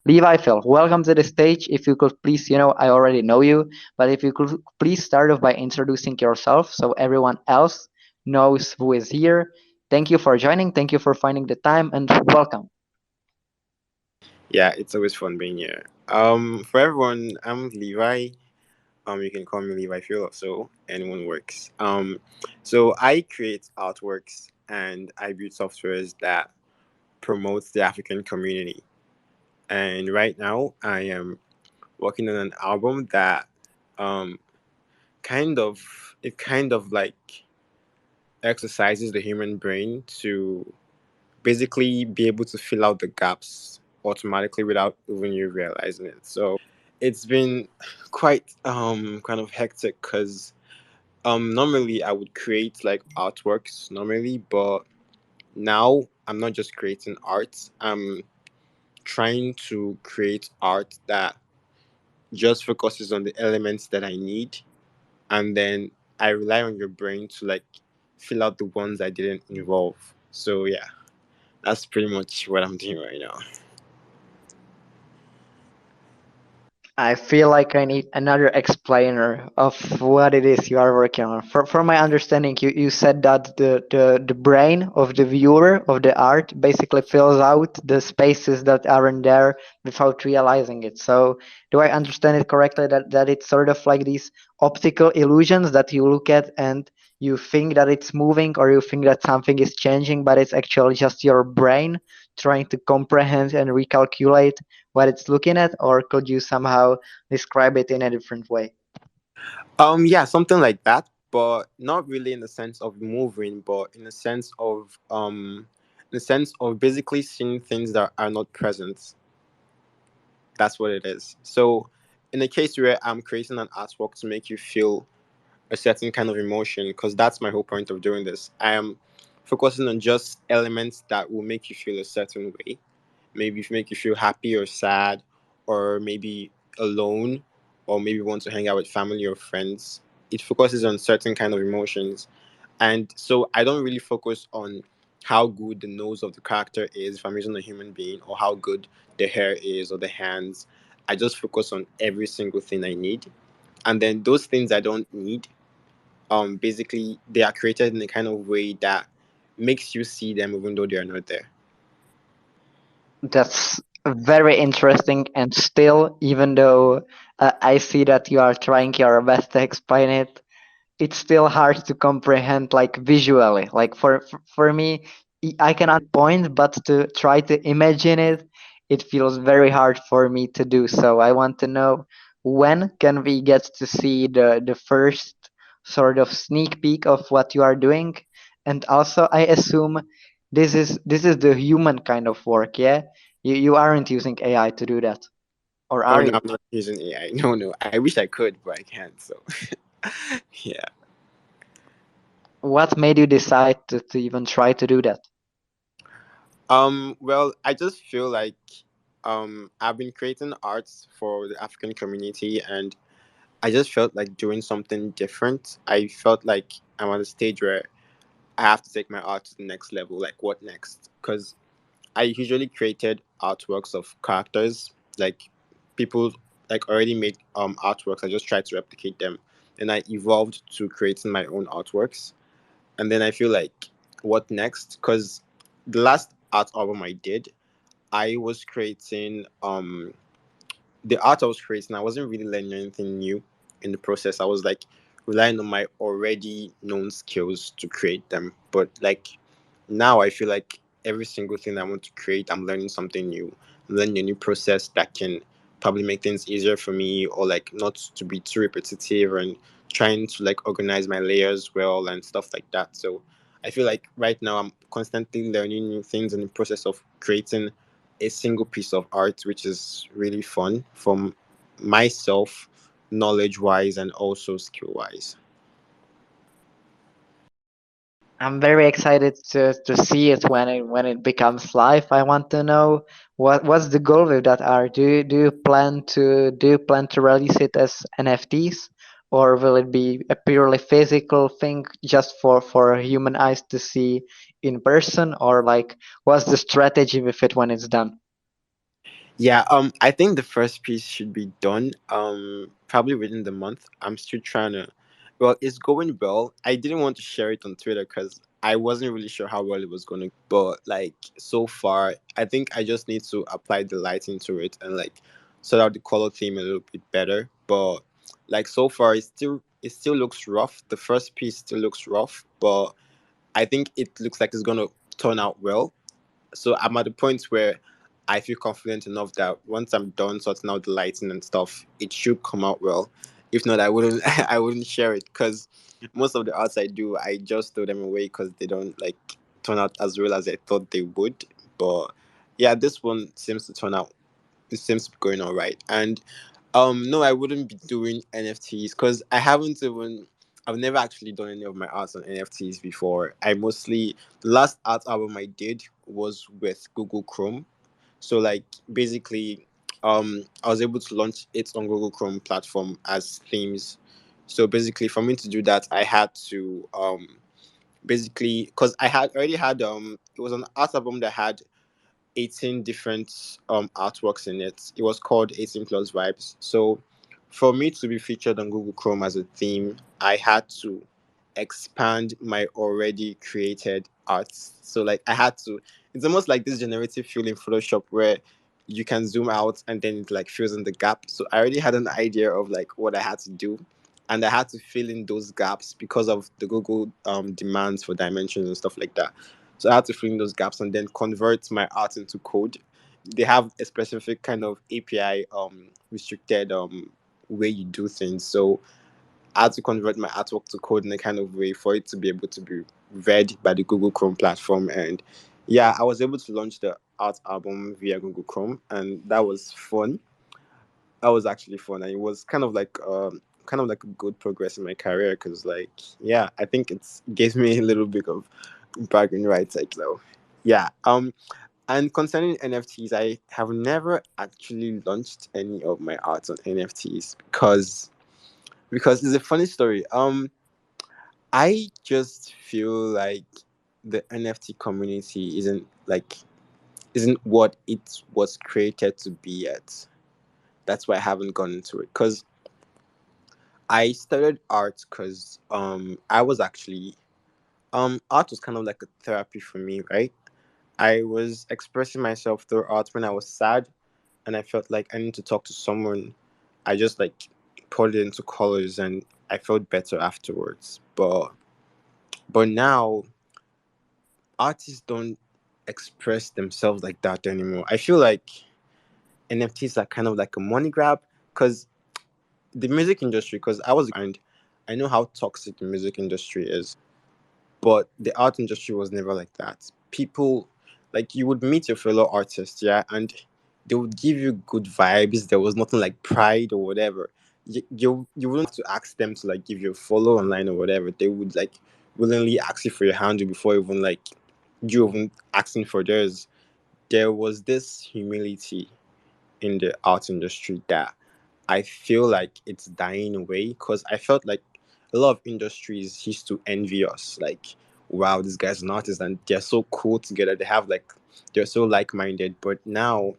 Leviphil, welcome to the stage. If you could please, I already know you, but if you could please start off by introducing yourself so everyone else knows who is here. Thank you for joining. Thank you for finding the time and welcome. Yeah, it's always fun being here. For everyone, I'm Levi. You can call me Levi Phil, so anyone works. So I create artworks and I build softwares that promotes the African community. And right now, I am working on an album that, um, kind of like exercises the human brain to basically be able to fill out the gaps automatically without even you realizing it. So it's been quite kind of hectic because normally I would create like artworks normally, but now I'm not just creating art. I'm trying to create art that just focuses on the elements that I need, and then I rely on your brain to like fill out the ones I didn't involve. So yeah, that's pretty much what I'm doing right now. I feel like I need another explainer of what it is you are working on. For my understanding, you said that the brain of the viewer of the art basically fills out the spaces that aren't there without realizing it. So do I understand it correctly that it's sort of like these optical illusions that you look at and you think that it's moving or you think that something is changing, but it's actually just your brain trying to comprehend and recalculate what it's looking at, or could you somehow describe it in a different way? Yeah, something like that, but not really in the sense of moving, but in the sense of basically seeing things that are not present. That's what it is. So, in the case where I'm creating an artwork to make you feel a certain kind of emotion, because that's my whole point of doing this, I am focusing on just elements that will make you feel a certain way. Maybe make you feel happy or sad, or maybe alone, or maybe want to hang out with family or friends. It focuses on certain kind of emotions, and so I don't really focus on how good the nose of the character is if I'm using a human being, or how good the hair is or the hands. I just focus on every single thing I need, and then those things I don't need, basically they are created in a kind of way that makes you see them even though they are not there. That's very interesting, and still, even though I see that you are trying your best to explain it, it's still hard to comprehend like visually. Like for me, I can point, but to try to imagine it, it feels very hard for me to do so. I want to know, when can we get to see the first sort of sneak peek of what you are doing? And also, I assume this is the human kind of work, yeah? You aren't using AI to do that, or Oh are no, you? I'm not using AI. No, no, I wish I could, but I can't. So yeah. What made you decide to even try to do that? Well, I just feel like I've been creating arts for the African community, and I just felt like doing something different. I felt like I'm at a stage where I have to take my art to the next level. Like, what next? Because I usually created artworks of characters, like people like already made artworks. I just tried to replicate them, and I evolved to creating my own artworks. And then I feel like, what next? Because the last art album I did, I was creating the art I was creating, I wasn't really learning anything new in the process. I was like relying on my already known skills to create them. But like now I feel like every single thing I want to create, I'm learning something new. I'm learning a new process that can probably make things easier for me, or like not to be too repetitive, and trying to like organize my layers well and stuff like that. So I feel like right now I'm constantly learning new things in the process of creating a single piece of art, which is really fun from myself, knowledge wise and also skill wise. I'm very excited to see it when it becomes live. I want to know what's the goal with that art. Do you plan to release it as NFTs, or will it be a purely physical thing just for human eyes to see in person, or like what's the strategy with it when it's done? Yeah, I think the first piece should be done probably within the month. I'm still trying to, well, it's going well. I didn't want to share it on Twitter because I wasn't really sure how well it was going to, but like so far, I think I just need to apply the lighting to it and like sort out the color theme a little bit better. But like so far, it still looks rough. The first piece still looks rough, but I think it looks like it's going to turn out well. So I'm at the point where I feel confident enough that once I'm done sorting out the lighting and stuff, it should come out well. If not, I wouldn't I wouldn't share it because most of the arts I do, I just throw them away because they don't like turn out as well as I thought they would. But yeah, this one seems to turn out. It seems to be going all right. And no, I wouldn't be doing NFTs because I haven't even. I've never actually done any of my arts on NFTs before. I mostly the last art album I did was with Google Chrome. So like basically, I was able to launch it on Google Chrome platform as themes. So basically, for me to do that, I had to basically because I had already had it was an art album that had 18 different artworks in it. It was called 18 plus vibes. So for me to be featured on Google Chrome as a theme, I had to expand my already created arts. So like I had to it's almost like this generative fill in Photoshop where you can zoom out and then it like fills in the gap. So I already had an idea of like what I had to do. And I had to fill in those gaps because of the Google demands for dimensions and stuff like that. So I had to fill in those gaps and then convert my art into code. They have a specific kind of API restricted way you do things. So I had to convert my artwork to code in a kind of way for it to be able to be read by the Google Chrome platform. And yeah, I was able to launch the art album via Google Chrome, and that was fun. That was actually fun, and it was kind of like a good progress in my career because like yeah, I think it's gave me a little bit of bragging rights. Like so, yeah. And concerning NFTs, I have never actually launched any of my art on NFTs because it's a funny story. I just feel like the NFT community isn't what it was created to be yet. That's why I haven't gone into it because I studied art because I was actually art was kind of like a therapy for me, right? I was expressing myself through art when I was sad and I felt like I need to talk to someone. I just like poured it into colors and I felt better afterwards. But now artists don't express themselves like that anymore. I feel like NFTs are kind of like a money grab because the music industry, because I was and I know how toxic the music industry is. But the art industry was never like that. People, like you would meet your fellow artists, yeah, and they would give you good vibes. There was nothing like pride or whatever. You wouldn't have to ask them to like give you a follow online or whatever. They would like willingly ask you for your handle before even like you even asking for theirs. There was this humility in the art industry that I feel like it's dying away because I felt like a lot of industries used to envy us. Like, wow, this guy's an artist and they're so cool together. They're so like minded. But now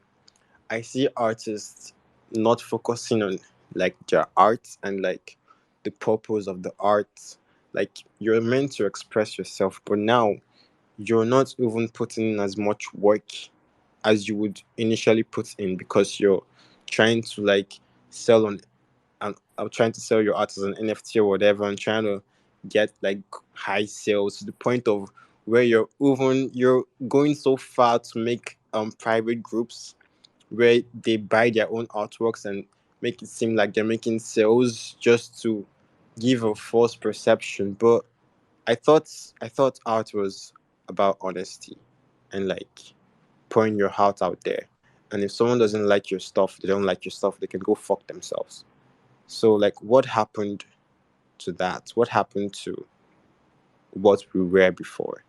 I see artists not focusing on like their art and like the purpose of the art. Like, you're meant to express yourself, but now you're not even putting in as much work as you would initially put in because you're trying to like sell on and I'm trying to sell your art as an NFT or whatever and trying to get like high sales to the point of where you're going so far to make private groups where they buy their own artworks and make it seem like they're making sales just to give a false perception. But I thought art was about honesty and like pouring your heart out there. And if someone doesn't like your stuff, they don't like your stuff, they can go fuck themselves. So like what happened to that? What happened to what we were before?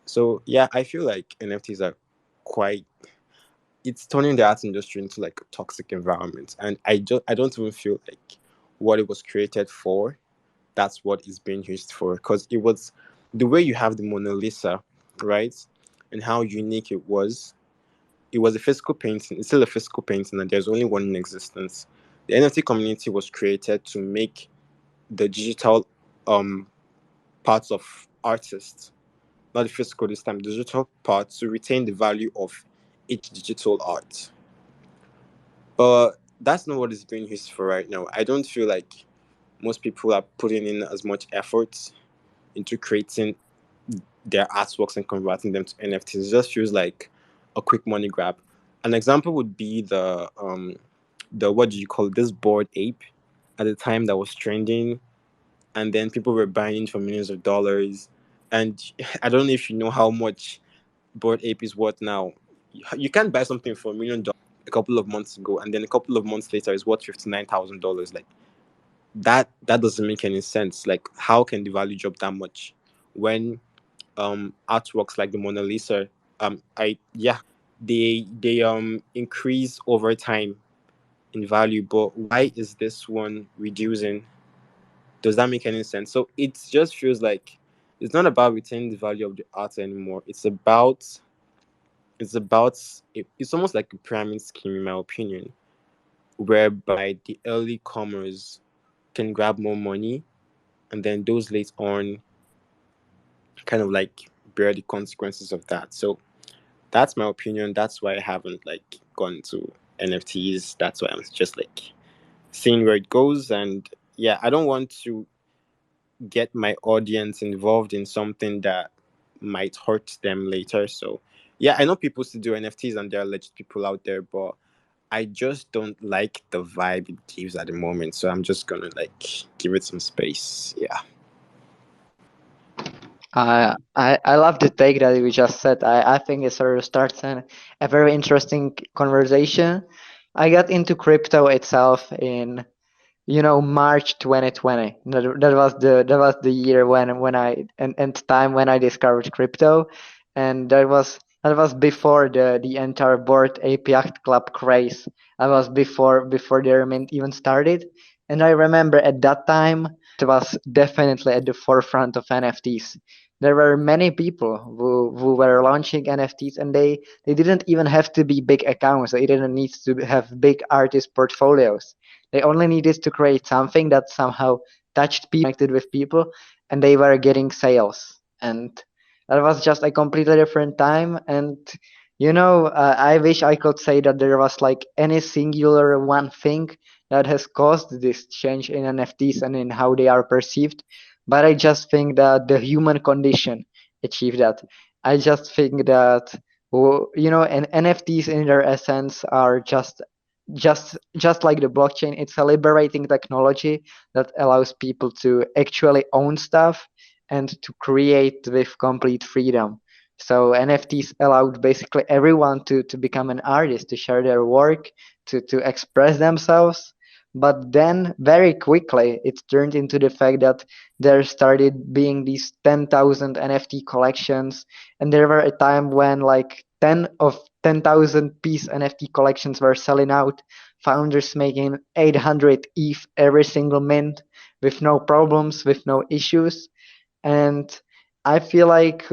So yeah, I feel like NFTs are quite it's turning the art industry into like a toxic environment. And I don't even feel like what it was created for, that's what it's being used for. Because it was the way you have the Mona Lisa, right? And how unique it was. it was a physical painting. It's still a physical painting, and there's only one in existence. The NFT community was created to make the digital um parts of artists, not the physical this time, digital parts to retain the value of each digital art. But that's not what is being used for right now. I don't feel like most people are putting in as much effort into creating their artworks and converting them to NFTs. It just feels like a quick money grab. An example would be the what do you call it, this board ape at the time that was trending, and then people were buying it for millions of dollars. And I don't know if you know how much board ape is worth now. You can't buy something for $1 million a couple of months ago, and then a couple of months later is worth $59,000. Like that doesn't make any sense. Like how can the value drop that much when artworks like the Mona Lisa, I yeah, they increase over time in value, but why is this one reducing? Does that make any sense? So it just feels like it's not about retaining the value of the art anymore. It's almost like a pyramid scheme in my opinion, whereby the early comers can grab more money, and then those late on kind of like bear the consequences of that. So that's my opinion. That's why I haven't like gone to NFTs. That's why I'm just like seeing where it goes. And yeah, I don't want to get my audience involved in something that might hurt them later. So yeah, I know people still do NFTs and there are legit people out there, but I just don't like the vibe it gives at the moment. So I'm just gonna like give it some space. Yeah. I love the take that you just said. I think it sort of starts a very interesting conversation. I got into crypto itself in March 2020. That was the year and time when I discovered crypto, and that was before the entire Bored Ape Yacht Club craze. I was before their mint even started, and I remember at that time was definitely at the forefront of NFTs. There were many people who were launching NFTs, and they didn't even have to be big accounts. They didn't need to have big artist portfolios. They only needed to create something that somehow touched people, connected with people, and they were getting sales. And that was just a completely different time. And I wish I could say that there was like any singular one thing that has caused this change in NFTs and in how they are perceived. But I just think that the human condition achieved that. I just think that and NFTs in their essence are just like the blockchain. It's a liberating technology that allows people to actually own stuff and to create with complete freedom. So NFTs allowed basically everyone to become an artist, to share their work, to express themselves. But then very quickly it turned into the fact that there started being these 10,000 NFT collections, and there were a time when like 10,000 piece NFT collections were selling out, founders making 800 ETH every single mint with no problems, with no issues. And I feel like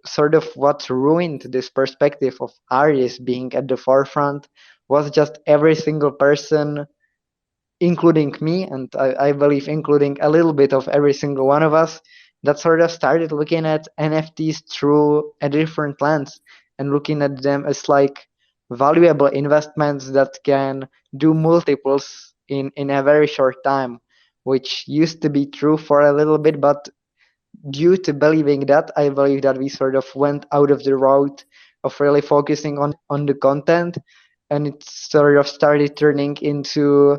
sort of what ruined this perspective of artists being at the forefront was just every single person, including me, and I believe including a little bit of every single one of us, that sort of started looking at NFTs through a different lens and looking at them as like valuable investments that can do multiples in a very short time, which used to be true for a little bit, but due to believing that, I believe that we sort of went out of the road of really focusing on the content, and it sort of started turning into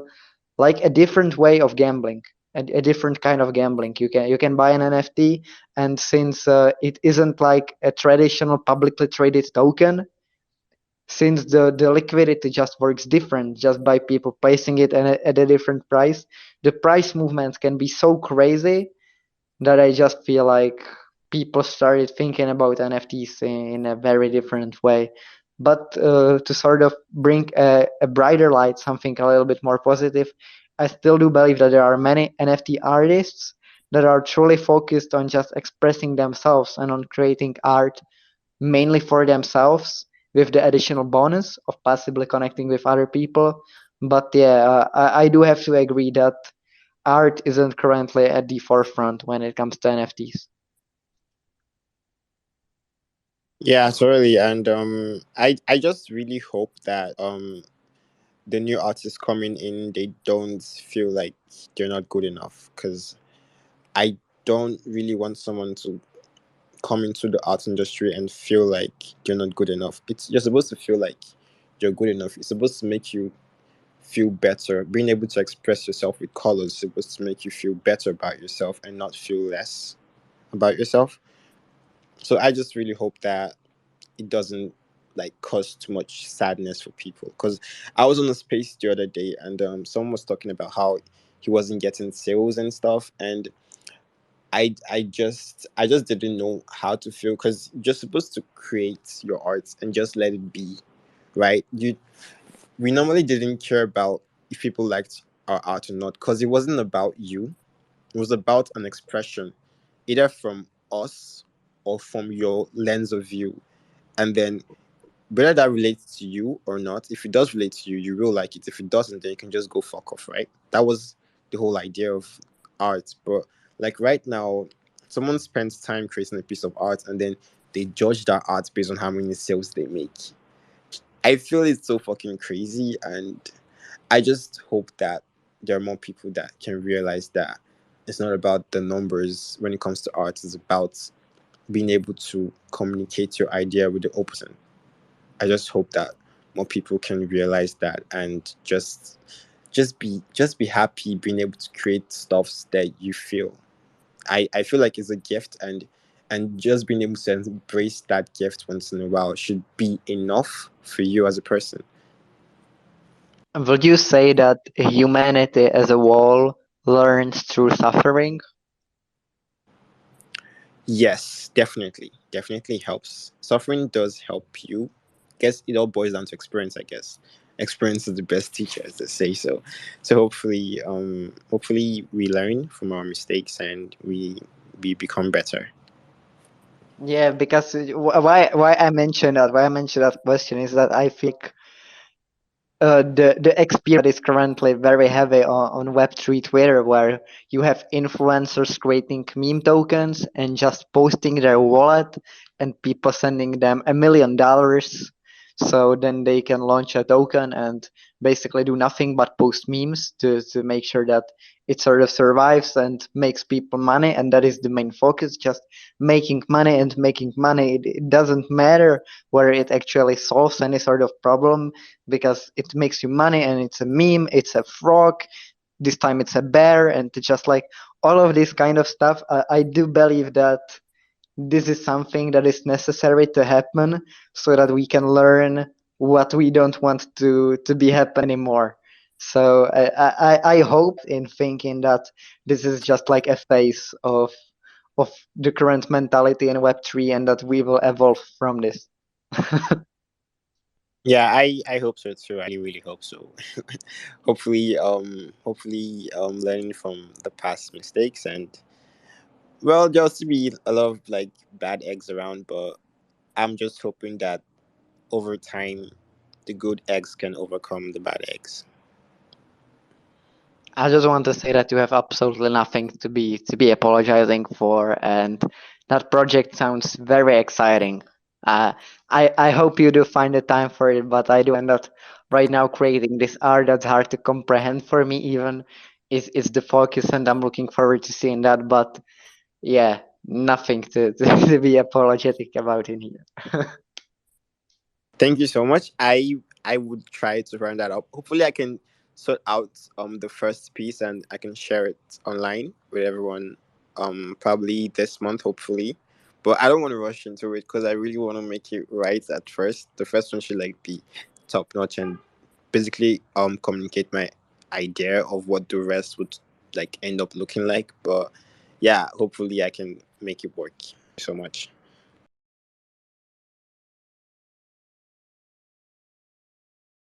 like a different way of gambling, a different kind of gambling. You can buy an NFT, and since it isn't like a traditional publicly traded token, since the liquidity just works different just by people placing it at a different price, the price movements can be so crazy that I just feel like people started thinking about NFTs in a very different way. But to sort of bring a brighter light, something a little bit more positive, I still do believe that there are many NFT artists that are truly focused on just expressing themselves and on creating art mainly for themselves. with the additional bonus of possibly connecting with other people. But yeah, I do have to agree that art isn't currently at the forefront when it comes to NFTs. Yeah, totally. And I just really hope that the new artists coming in, they don't feel like they're not good enough, because I don't really want someone to come into the art industry and feel like you're not good enough. It's You're supposed to feel like you're good enough. It's supposed to make you feel better. Being able to express yourself with colors is supposed to make you feel better about yourself and not feel less about yourself. So I just really hope that it doesn't like cause too much sadness for people. Because I was on a space the other day, and someone was talking about how he wasn't getting sales and stuff, and I just didn't know how to feel, because you're supposed to create your art and just let it be, right? We normally didn't care about if people liked our art or not, because it wasn't about you. It was about an expression, either from us or from your lens of view. And then whether that relates to you or not, if it does relate to you, you will like it. If it doesn't, then you can just go fuck off, right? That was the whole idea of art. But like right now, someone spends time creating a piece of art, and then they judge that art based on how many sales they make. I feel it's so fucking crazy, and I just hope that there are more people that can realize that it's not about the numbers when it comes to art. It's about being able to communicate your idea with the open person. I just hope that more people can realize that, and just be happy being able to create stuffs that you feel. I feel like it's a gift, and just being able to embrace that gift once in a while should be enough for you as a person. Would you say that humanity as a whole learns through suffering? Yes, definitely helps. Suffering does help you. Guess it all boils down to experience. I guess experience is the best teacher, as they say. So hopefully we learn from our mistakes, and we become better. Yeah, because why I mentioned that question is that I feel like the experience that is currently very heavy on Web3 Twitter, where you have influencers creating meme tokens and just posting their wallet, and people sending them $1 million, so then they can launch a token and basically do nothing but post memes to make sure that it sort of survives and makes people money, and that is the main focus, just making money and making money. It doesn't matter whether it actually solves any sort of problem, because it makes you money, and it's a meme, it's a frog, this time it's a bear, and just like all of this kind of stuff. I do believe that this is something that is necessary to happen so that we can learn what we don't want to be happen anymore. So I hope in thinking that this is just like a phase of the current mentality in Web3, and that we will evolve from this. Yeah, I hope so too. I really hope so. Hopefully learning from the past mistakes, and well, there'll still be a lot of like bad eggs around, but I'm just hoping that over time the good eggs can overcome the bad eggs. I just want to say that you have absolutely nothing to be apologizing for, and that project sounds very exciting. Uh, I hope you do find the time for it, but I do understand that right now creating this art that's hard to comprehend for me even is the focus, and I'm looking forward to seeing that. But yeah, nothing to be apologetic about in here. Thank you so much. I would try to run that up. Hopefully, I can sort out the first piece, and I can share it online with everyone. Probably this month, hopefully. But I don't want to rush into it, because I really want to make it right at first. The first one should like be top notch, and basically communicate my idea of what the rest would like end up looking like. But yeah, hopefully I can make it work. Thank you so much.